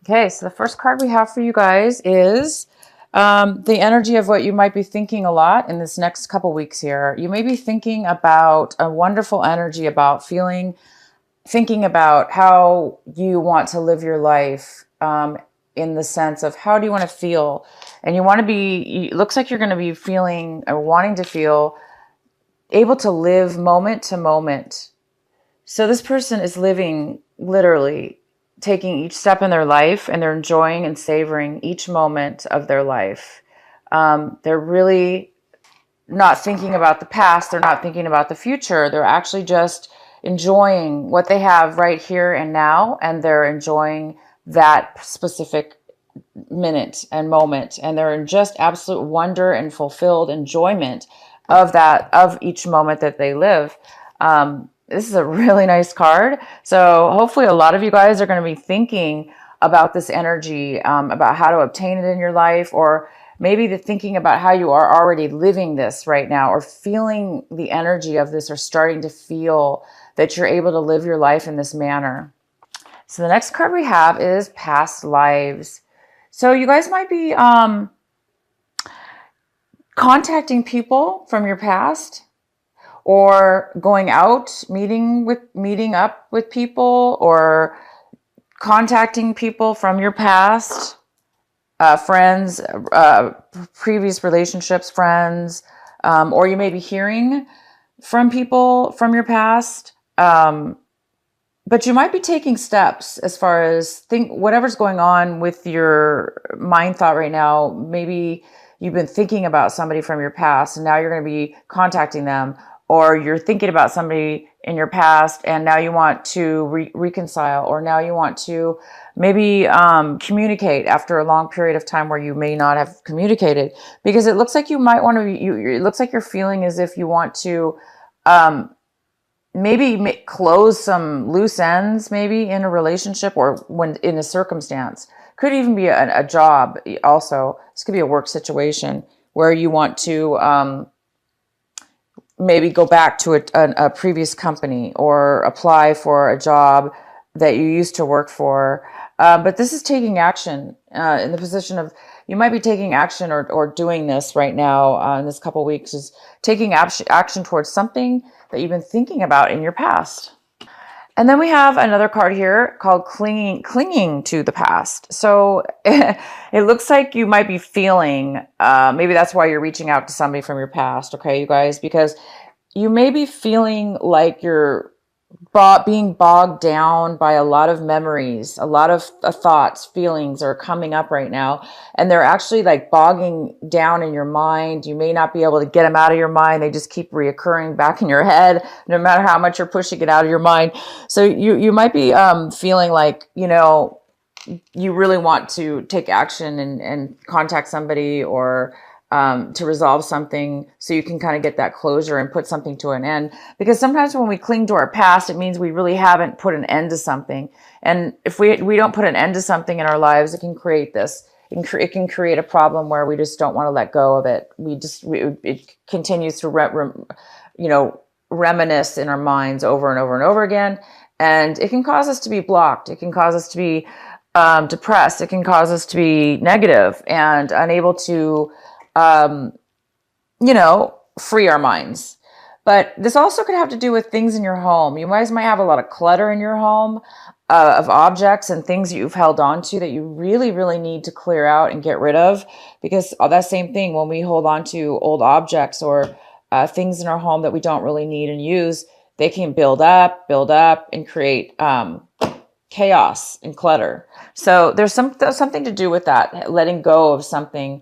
Okay, so the first card we have for you guys is the energy of what you might be thinking a lot in this next couple weeks here. You may be thinking about a wonderful energy about thinking about how you want to live your life, in the sense of how do you want to feel. And you want to be, it looks like you're going to be feeling or wanting to feel able to live moment to moment. So this person is living literally taking each step in their life, and they're enjoying and savoring each moment of their life. They're really not thinking about the past. They're not thinking about the future. They're actually just enjoying what they have right here and now, and they're enjoying that specific minute and moment, and they're in just absolute wonder and fulfilled enjoyment of each moment that they live. This is a really nice card. So hopefully a lot of you guys are going to be thinking about this energy, about how to obtain it in your life, or maybe thinking about how you are already living this right now, or feeling the energy of this, or starting to feel that you're able to live your life in this manner. So the next card we have is past lives. So you guys might be contacting people from your past, or going out, meeting up with people, or contacting people from your past, friends, previous relationships, friends, or you may be hearing from people from your past. But you might be taking steps as far as whatever's going on with your mind thought right now. Maybe you've been thinking about somebody from your past, and now you're going to be contacting them, or you're thinking about somebody in your past and now you want to reconcile, or now you want to maybe communicate after a long period of time where you may not have communicated, because it looks like you might want to, it looks like you're feeling as if you want to maybe close some loose ends, maybe in a relationship or when in a circumstance. Could even be a job also. This could be a work situation where you want to maybe go back to a previous company, or apply for a job that you used to work for. But this is taking action, in the position of, you might be taking action or doing this right now, in this couple weeks, is taking action towards something that you've been thinking about in your past. And then we have another card here called clinging to the past. So it looks like you might be feeling, maybe that's why you're reaching out to somebody from your past. Okay, you guys, because you may be feeling like you're being bogged down by a lot of memories, a lot of thoughts, feelings are coming up right now, and they're actually like bogging down in your mind. You may not be able to get them out of your mind. They just keep reoccurring back in your head, no matter how much you're pushing it out of your mind. So you might be feeling like, you really want to take action and contact somebody, or to resolve something, so you can kind of get that closure and put something to an end. Because sometimes when we cling to our past, it means we really haven't put an end to something. And if we don't put an end to something in our lives, it can create this. It can create a problem where we just don't want to let go of it. It continues to reminisce in our minds over and over and over again. And it can cause us to be blocked. It can cause us to be depressed. It can cause us to be negative and unable to free our minds. But this also could have to do with things in your home. You guys might have a lot of clutter in your home, of objects and things that you've held on to that you really, really need to clear out and get rid of. Because that same thing, when we hold on to old objects or things in our home that we don't really need and use, they can build up and create chaos and clutter. So there's something to do with that, letting go of something.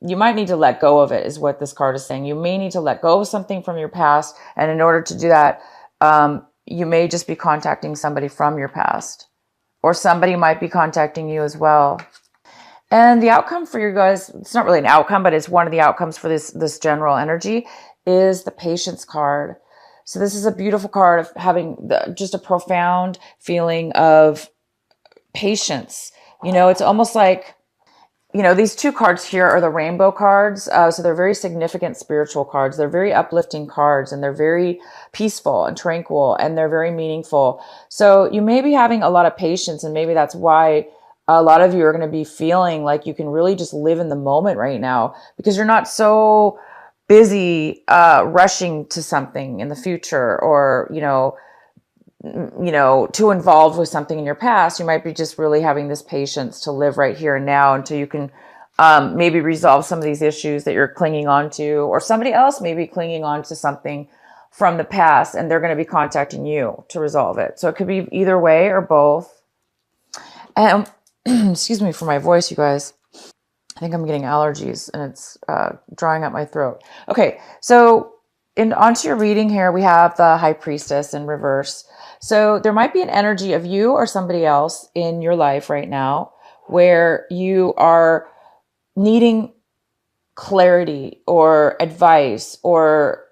You might need to let go of it, is what this card is saying. You may need to let go of something from your past. And in order to do that, you may just be contacting somebody from your past, or somebody might be contacting you as well. And the outcome for you guys, it's not really an outcome, but it's one of the outcomes for this general energy, is the Patience card. So this is a beautiful card of having just a profound feeling of patience. It's almost like these two cards here are the rainbow cards. So they're very significant spiritual cards. They're very uplifting cards, and they're very peaceful and tranquil, and they're very meaningful. So you may be having a lot of patience, and maybe that's why a lot of you are going to be feeling like you can really just live in the moment right now, because you're not so busy rushing to something in the future, or too involved with something in your past. You might be just really having this patience to live right here and now until you can maybe resolve some of these issues that you're clinging on to, or somebody else may be clinging on to something from the past, and they're going to be contacting you to resolve it. So it could be either way or both. And excuse me for my voice, you guys. I think I'm getting allergies, and it's drying up my throat. Okay, so onto your reading here, we have the High Priestess in reverse. So there might be an energy of you or somebody else in your life right now where you are needing clarity or advice or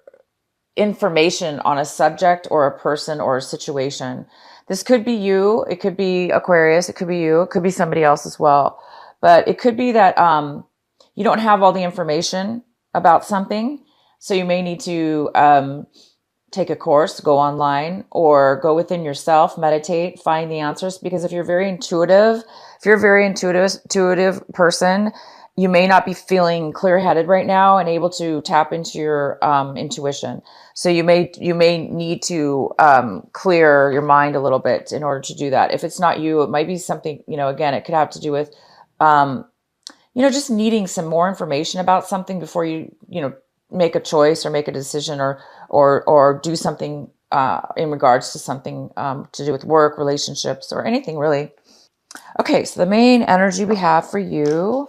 information on a subject or a person or a situation. This could be you. It could be Aquarius. It could be you. It could be somebody else as well. But it could be that you don't have all the information about something. So you may need to take a course, go online, or go within yourself, meditate, find the answers. Because if you're a very intuitive person, you may not be feeling clear-headed right now and able to tap into your intuition. So you may need to clear your mind a little bit in order to do that. If it's not you, it might be something, again, it could have to do with, just needing some more information about something before you make a choice or make a decision or do something in regards to something to do with work, relationships, or anything really. Okay, so the main energy we have for you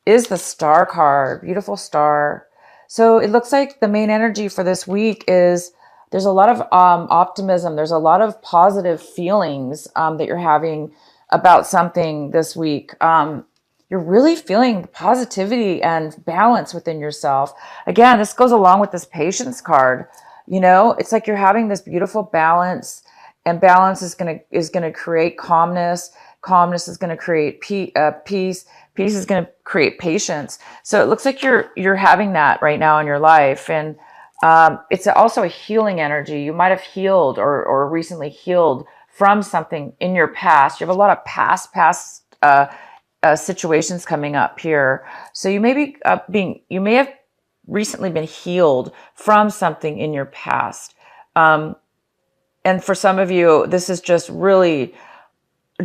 is the Star card. Beautiful star. So it looks like the main energy for this week is there's a lot of optimism. There's a lot of positive feelings that you're having about something this week. You're really feeling positivity and balance within yourself. Again, this goes along with this Patience card. It's like you're having this beautiful balance, and balance is gonna create calmness. Calmness is going to create peace. Peace is going to create patience. So it looks like you're having that right now in your life, and it's also a healing energy. You might have healed or recently healed from something in your past. You have a lot of past situations coming up here. So you may be you may have recently been healed from something in your past. And for some of you, this is just really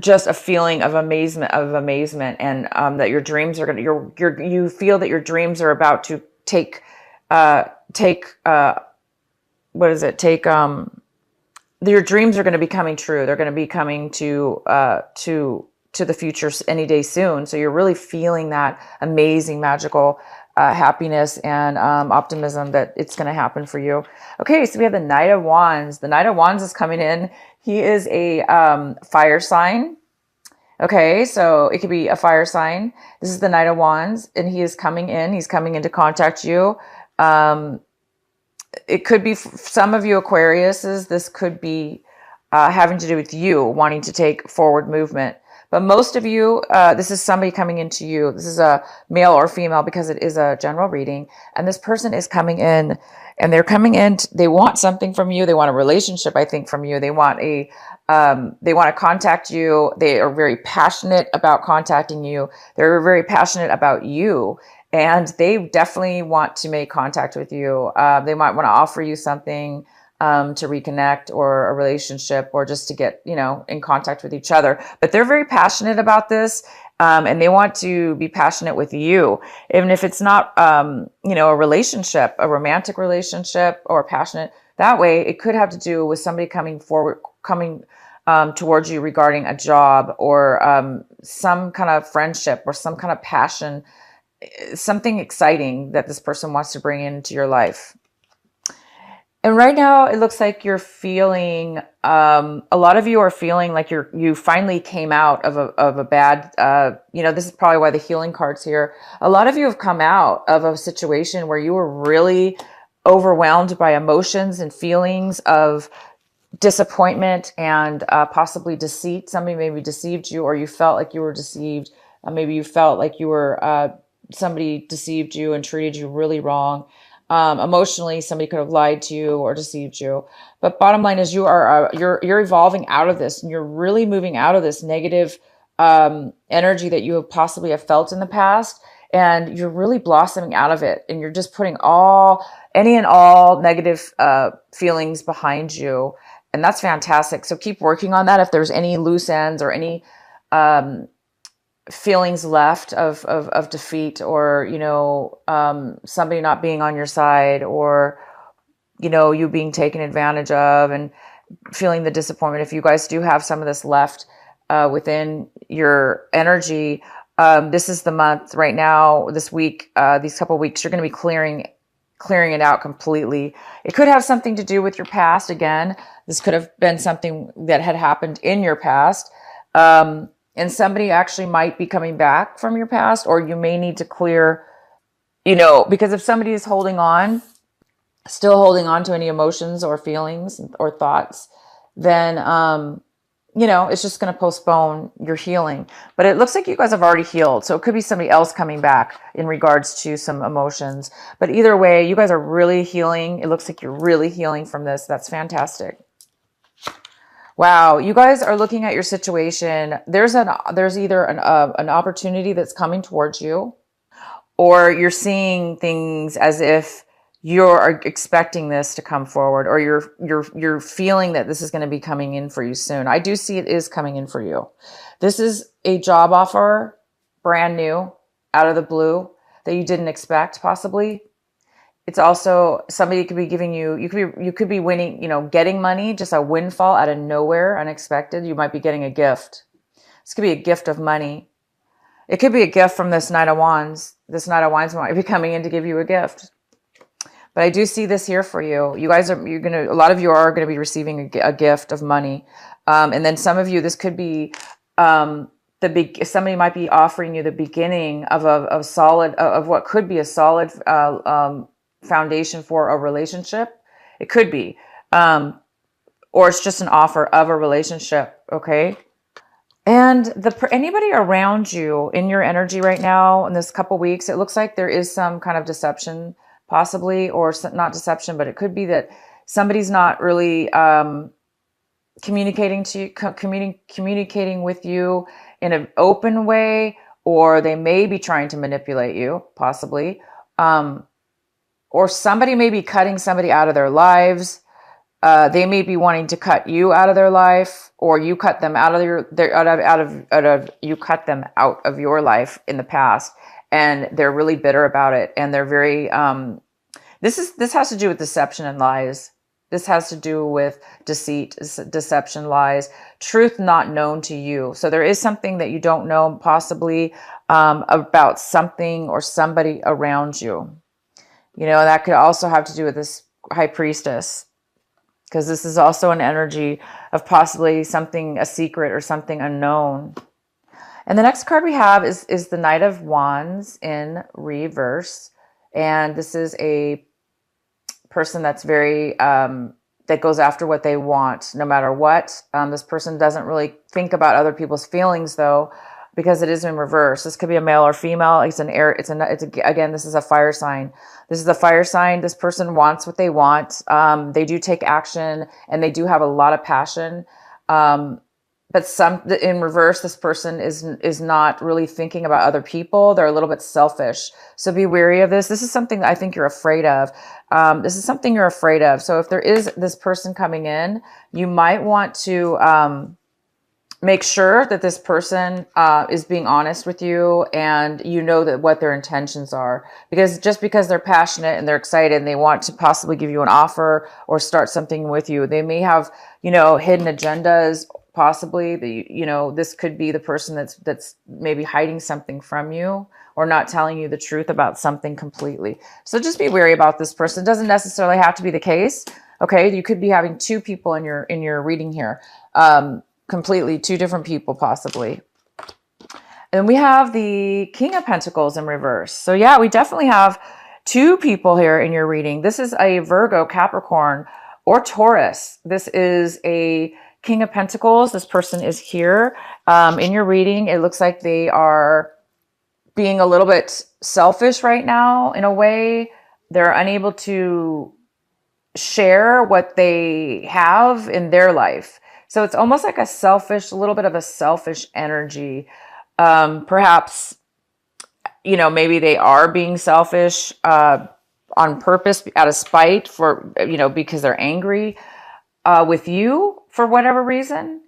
just a feeling of amazement, and that your dreams are you feel that your dreams are about to your dreams are going to be coming true. They're going to be coming to the future any day soon. So you're really feeling that amazing, magical happiness and optimism that it's going to happen for you. Okay, so we have the Knight of Wands. The Knight of Wands is coming in. He is a fire sign. Okay, so it could be a fire sign. This is the Knight of Wands, and he is coming in. He's coming in to contact you. It could be some of you Aquariuses. This could be having to do with you wanting to take forward movement. But most of you, this is somebody coming into you. This is a male or female because it is a general reading. And this person is coming in, and they're coming in. They want something from you. They want a relationship, I think, from you. They want to contact you. They are very passionate about contacting you. They're very passionate about you. And they definitely want to make contact with you. They might want to offer you something to reconnect, or a relationship, or just to get, in contact with each other. But they're very passionate about this, and they want to be passionate with you. Even if it's not, a relationship, a romantic relationship, or passionate that way, it could have to do with somebody coming towards you regarding a job, or some kind of friendship, or some kind of passion, something exciting that this person wants to bring into your life. And right now, it looks like you're feeling, a lot of you are feeling like you finally came out of a bad, this is probably why the healing card's here. A lot of you have come out of a situation where you were really overwhelmed by emotions and feelings of disappointment and possibly deceit. Somebody maybe deceived you, or you felt like you were deceived Maybe you felt like you were somebody deceived you and treated you really wrong. Emotionally, somebody could have lied to you or deceived you. But bottom line is, you're evolving out of this, and you're really moving out of this negative energy that you have possibly have felt in the past, and you're really blossoming out of it, and you're just putting any and all negative feelings behind you, and that's fantastic. So keep working on that. If there's any loose ends or any feelings left of defeat, or somebody not being on your side, or you being taken advantage of and feeling the disappointment, if you guys do have some of this left within your energy, this is the month right now, this week, these couple of weeks, you're going to be clearing it out completely. It could have something to do with your past. Again, this could have been something that had happened in your past. And somebody actually might be coming back from your past, or you may need to clear, because if somebody is still holding on to any emotions or feelings or thoughts, then, it's just going to postpone your healing. But it looks like you guys have already healed. So it could be somebody else coming back in regards to some emotions. But either way, you guys are really healing. It looks like you're really healing from this. That's fantastic. Wow, you guys are looking at your situation. There's either an opportunity that's coming towards you, or you're seeing things as if you're expecting this to come forward, or you're feeling that this is going to be coming in for you soon. I do see it is coming in for you. This is a job offer, brand new, out of the blue, that you didn't expect possibly. It's also somebody could be giving you could be winning, getting money, just a windfall out of nowhere, unexpected. You might be getting a gift. This could be a gift of money. It could be a gift from this Knight of Wands. This Knight of Wands might be coming in to give you a gift. But I do see this here for you. A lot of you are going to be receiving a gift of money. And then some of you, this could be, somebody might be offering you the beginning of what could be a solid, foundation for a relationship. It could be, or it's just an offer of a relationship. Okay. And anybody around you in your energy right now in this couple weeks, it looks like there is some kind of deception possibly, or not deception, but it could be that somebody's not really communicating with you in an open way, or they may be trying to manipulate you possibly. Or somebody may be cutting somebody out of their lives. They may be wanting to cut you out of their life, or you cut them out of you cut them out of your life in the past, and they're really bitter about it, and they're very. This has to do with deception and lies. This has to do with deceit, deception, lies, truth not known to you. So there is something that you don't know possibly about something or somebody around you. That could also have to do with this High Priestess, because this is also an energy of possibly something, a secret or something unknown. And the next card we have is the Knight of Wands in reverse. And this is a person that's very, that goes after what they want, no matter what. This person doesn't really think about other people's feelings, though, because it is in reverse. This could be a male or female. Again, this is a fire sign. This is a fire sign. This person wants what they want. They do take action, and they do have a lot of passion. But in reverse, this person is not really thinking about other people. They're a little bit selfish. So be wary of this. This is something I think you're afraid of. This is something you're afraid of. So if there is this person coming in, you might want to make sure that this person is being honest with you, and that what their intentions are. Because just because they're passionate and they're excited and they want to possibly give you an offer or start something with you, they may have, hidden agendas. Possibly this could be the person that's maybe hiding something from you, or not telling you the truth about something completely. So just be wary about this person. It doesn't necessarily have to be the case. Okay. You could be having two people in your reading here. Completely two different people possibly. And we have the King of Pentacles in reverse. So yeah, we definitely have two people here in your reading. This is a Virgo, Capricorn, or Taurus. This is a King of Pentacles. This person is here. In your reading, it looks like they are being a little bit selfish right now in a way. They're unable to share what they have in their life. So it's almost like a little bit of a selfish energy. Perhaps, maybe they are being selfish on purpose, out of spite because they're angry with you for whatever reason.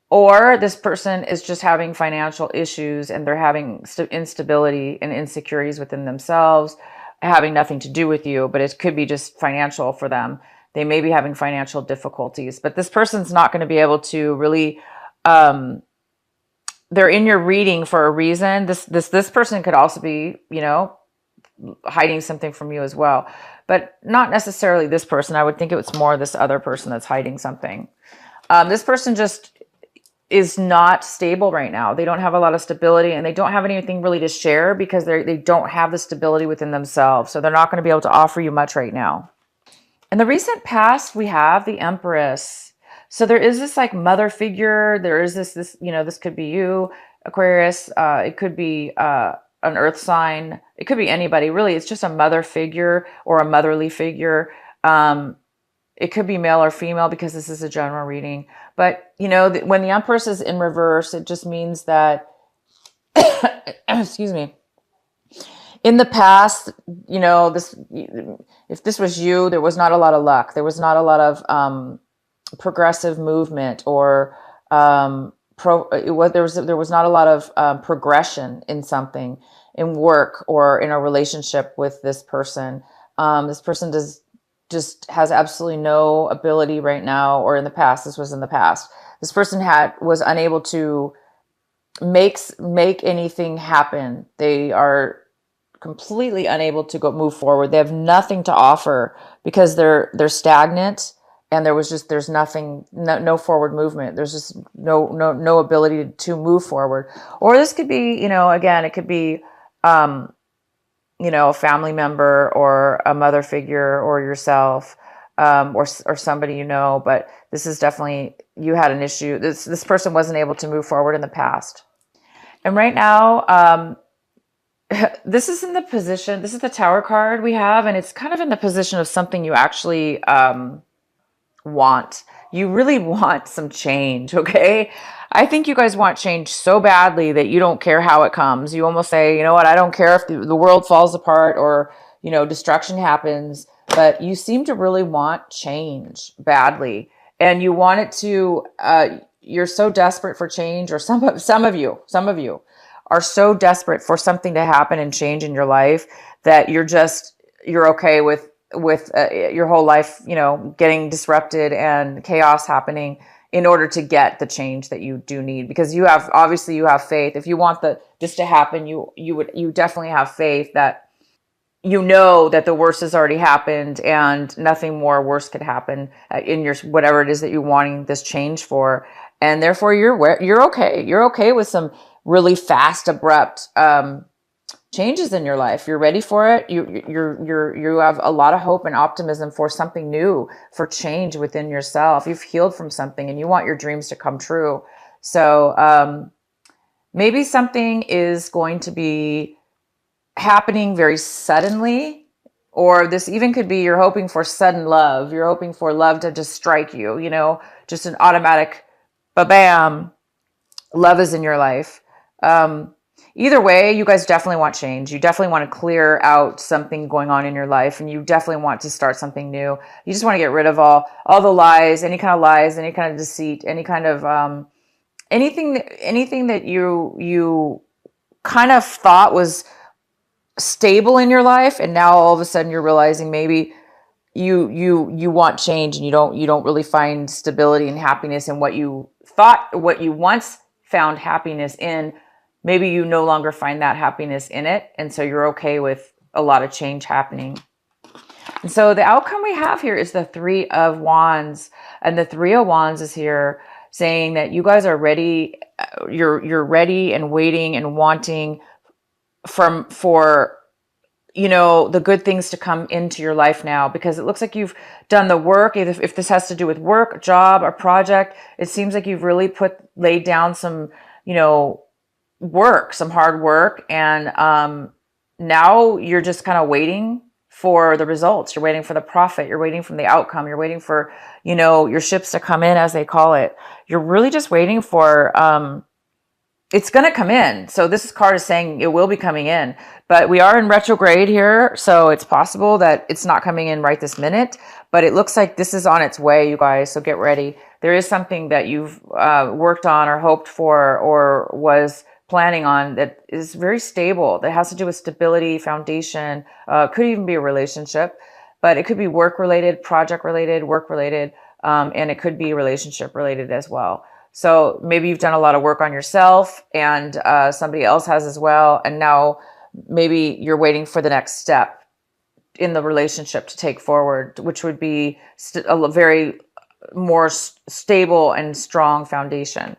Or this person is just having financial issues and they're having instability and insecurities within themselves, having nothing to do with you, but it could be just financial for them. They may be having financial difficulties, but this person's not going to be able to really, they're in your reading for a reason. This person could also be, hiding something from you as well, but not necessarily this person. I would think it's more this other person that's hiding something. This person just is not stable right now. They don't have a lot of stability and they don't have anything really to share because they don't have the stability within themselves. So they're not going to be able to offer you much right now. In the recent past, we have the Empress. So there is this like mother figure. There is this, this could be you, Aquarius. It could be an earth sign. It could be anybody. Really, it's just a mother figure or a motherly figure. It could be male or female because this is a general reading. But, when the Empress is in reverse, it just means that, excuse me, in the past, if this was you, there was not a lot of luck. There was not a lot of progressive movement or there was not a lot of progression in something, in work or in a relationship with this person. This person just has absolutely no ability right now, or in the past. This was in the past. This person was unable to make anything happen. They are completely unable to move forward. They have nothing to offer because they're stagnant, and there's nothing, no forward movement. There's just no ability to move forward. Or this could be, again, it could be a family member or a mother figure or yourself, or somebody, but this is definitely, you had an issue. This person wasn't able to move forward in the past. And right now, this is in the position, this is the Tower card we have, and it's kind of in the position of something you actually want. You really want some change, okay? I think you guys want change so badly that you don't care how it comes. You almost say, you know what, I don't care if the world falls apart or, destruction happens, but you seem to really want change badly. And you want it to, you're so desperate for change, or some of you are so desperate for something to happen and change in your life that you're okay with your whole life, getting disrupted and chaos happening in order to get the change that you do need, because you have faith. If you want this to happen, you definitely have faith that that the worst has already happened and nothing more worse could happen in your whatever it is that you're wanting this change for, and therefore you're okay. You're okay with some really fast, abrupt changes in your life. You're ready for it. You have a lot of hope and optimism for something new, for change within yourself. You've healed from something and you want your dreams to come true. So maybe something is going to be happening very suddenly, or this even could be you're hoping for sudden love. You're hoping for love to just strike you, just an automatic ba-bam, love is in your life. Either way, you guys definitely want change. You definitely want to clear out something going on in your life, and you definitely want to start something new. You just want to get rid of all the lies, any kind of deceit, any kind of anything that you kind of thought was stable in your life, and now all of a sudden you're realizing maybe you want change, and you don't really find stability and happiness in what you once found happiness in. Maybe you no longer find that happiness in it, and so you're okay with a lot of change happening. And so the outcome we have here is the Three of Wands, and the Three of Wands is here saying that you guys are ready. You're ready and waiting and wanting for the good things to come into your life now, because it looks like you've done the work. Either if this has to do with work, job, or project, it seems like you've really laid down some, work, some hard work. And now you're just kind of waiting for the results. You're waiting for the profit. You're waiting for the outcome. You're waiting for, your ships to come in, as they call it. You're really just waiting for, it's going to come in. So this card is saying it will be coming in, but we are in retrograde here. So it's possible that it's not coming in right this minute, but it looks like this is on its way, you guys. So get ready. There is something that you've worked on or hoped for or was planning on that is very stable, that has to do with stability, foundation, could even be a relationship, but it could be work related, project related, work related, and it could be relationship related as well. So maybe you've done a lot of work on yourself, and somebody else has as well. And now maybe you're waiting for the next step in the relationship to take forward, which would be a very more stable and strong foundation.